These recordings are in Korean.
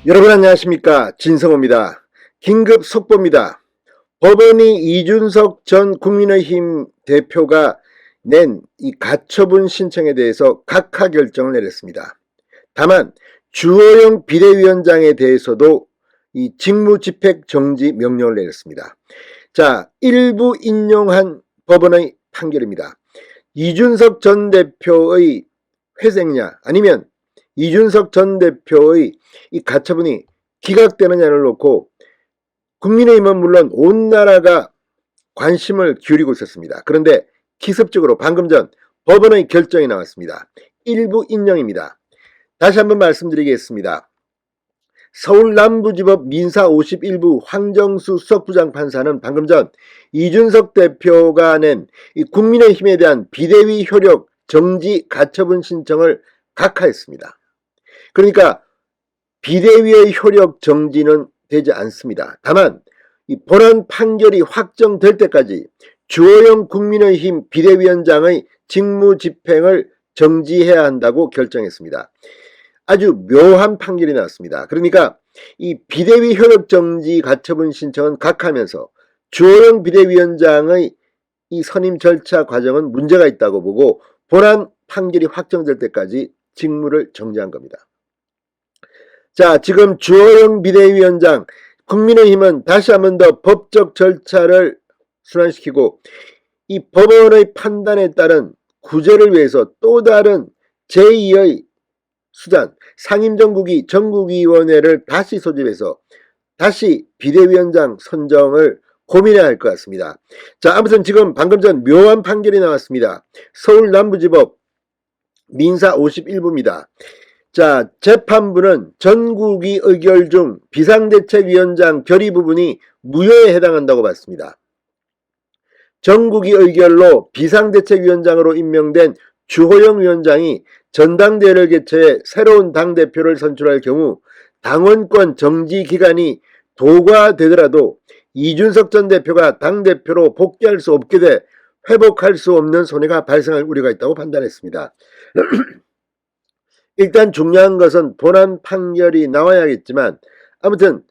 여러분 안녕하십니까, 진성호입니다. 긴급 속보입니다. 법원이 이준석 전 국민의힘 대표가 낸 이 가처분 신청에 대해서 각하 결정을 내렸습니다. 다만 주호영 비대위원장에 대해서도 이 직무집행 정지 명령을 내렸습니다. 자, 일부 인용한 법원의 판결입니다. 이준석 전 대표의 회생냐, 아니면 이준석 전 대표의 이 가처분이 기각되느냐를 놓고 국민의힘은 물론 온 나라가 관심을 기울이고 있었습니다. 그런데 기습적으로 방금 전 법원의 결정이 나왔습니다. 일부 인용입니다. 다시 한번 말씀드리겠습니다. 서울 남부지법 민사 51부 황정수 수석부장판사는 방금 전 이준석 대표가 낸 이 국민의힘에 대한 비대위 효력 정지 가처분 신청을 각하했습니다. 그러니까 비대위의 효력 정지는 되지 않습니다. 다만 이 본안 판결이 확정될 때까지 주호영 국민의힘 비대위원장의 직무집행을 정지해야 한다고 결정했습니다. 아주 묘한 판결이 나왔습니다. 그러니까 이 비대위 효력 정지 가처분 신청은 각하면서 주호영 비대위원장의 이 선임 절차 과정은 문제가 있다고 보고 본안 판결이 확정될 때까지 직무를 정지한 겁니다. 자, 지금 주호영 비대위원장, 국민의힘은 다시 한번 더 법적 절차를 순환시키고 이 법원의 판단에 따른 구제를 위해서 또 다른 제2의 수단, 상임정국위 정국위원회를 다시 소집해서 다시 비대위원장 선정을 고민해야 할 것 같습니다. 자, 아무튼 지금 방금 전 묘한 판결이 나왔습니다. 서울 남부지법 민사 51부입니다. 자, 재판부는 전국위 의결 중 비상대책위원장 결의 부분이 무효에 해당한다고 봤습니다. 전국위 의결로 비상대책위원장으로 임명된 주호영 위원장이 전당대회를 개최해 새로운 당대표를 선출할 경우 당원권 정지 기간이 도과되더라도 이준석 전 대표가 당대표로 복귀할 수 없게 돼 회복할 수 없는 손해가 발생할 우려가 있다고 판단했습니다. 일단 중요한 것은 본안 판결이 나와야겠지만 아무튼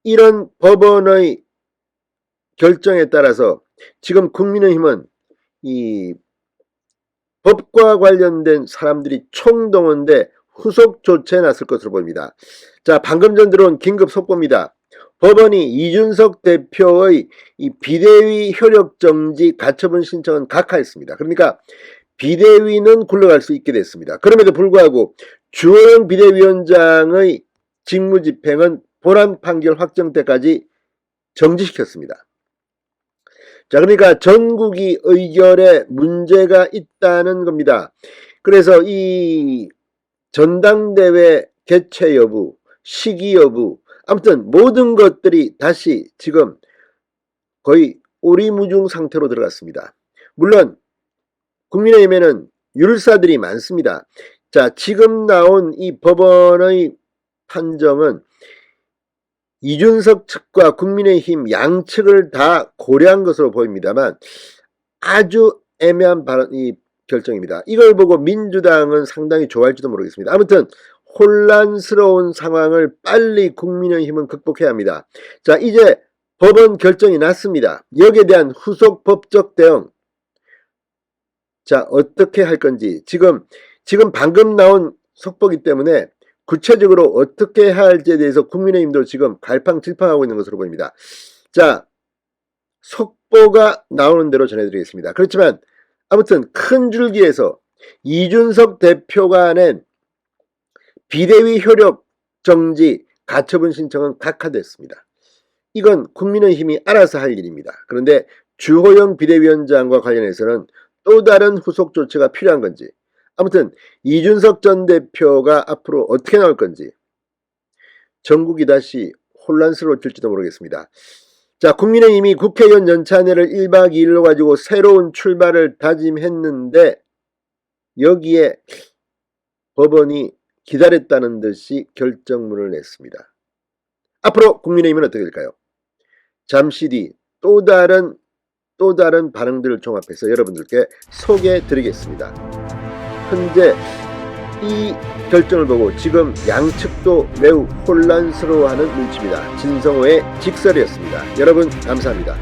이런 법원의 결정에 따라서 지금 국민의힘은 이 법과 관련된 사람들이 총동원돼 후속 조치에 나설 것으로 보입니다. 자, 방금 전 들어온 긴급 속보입니다. 법원이 이준석 대표의 이 비대위 효력 정지 가처분 신청은 각하했습니다. 그러니까 비대위는 굴러갈 수 있게 됐습니다. 그럼에도 불구하고 주호영 비대위원장의 직무집행은 본안 판결 확정 때까지 정지시켰습니다. 자, 그러니까 전국위 의결에 문제가 있다는 겁니다. 그래서 이 전당대회 개최 여부, 시기 여부, 아무튼 모든 것들이 다시 지금 거의 오리무중 상태로 들어갔습니다. 물론 국민의힘에는 율사들이 많습니다. 자, 지금 나온 이 법원의 판정은 이준석 측과 국민의힘 양측을 다 고려한 것으로 보입니다만 아주 애매한 이 결정입니다. 이걸 보고 민주당은 상당히 좋아할지도 모르겠습니다. 아무튼 혼란스러운 상황을 빨리 국민의힘은 극복해야 합니다. 자, 이제 법원 결정이 났습니다. 여기에 대한 후속 법적 대응, 자, 어떻게 할 건지 지금 방금 나온 속보기 때문에 구체적으로 어떻게 해야 할지에 대해서 국민의힘도 지금 갈팡질팡하고 있는 것으로 보입니다. 자, 속보가 나오는 대로 전해드리겠습니다. 그렇지만 아무튼 큰 줄기에서 이준석 대표가 낸 비대위 효력 정지 가처분 신청은 각하됐습니다. 이건 국민의힘이 알아서 할 일입니다. 그런데 주호영 비대위원장과 관련해서는 또 다른 후속 조치가 필요한 건지, 아무튼 이준석 전 대표가 앞으로 어떻게 나올 건지 전국이 다시 혼란스러워질지도 모르겠습니다. 자, 국민의힘이 국회의원 연찬회를 1박 2일로 가지고 새로운 출발을 다짐했는데 여기에 법원이 기다렸다는 듯이 결정문을 냈습니다. 앞으로 국민의힘은 어떻게 될까요? 잠시 뒤 또 다른 반응들을 종합해서 여러분들께 소개해 드리겠습니다. 현재 이 결정을 보고 지금 양측도 매우 혼란스러워하는 눈치입니다. 진성호의 직설이었습니다. 여러분 감사합니다.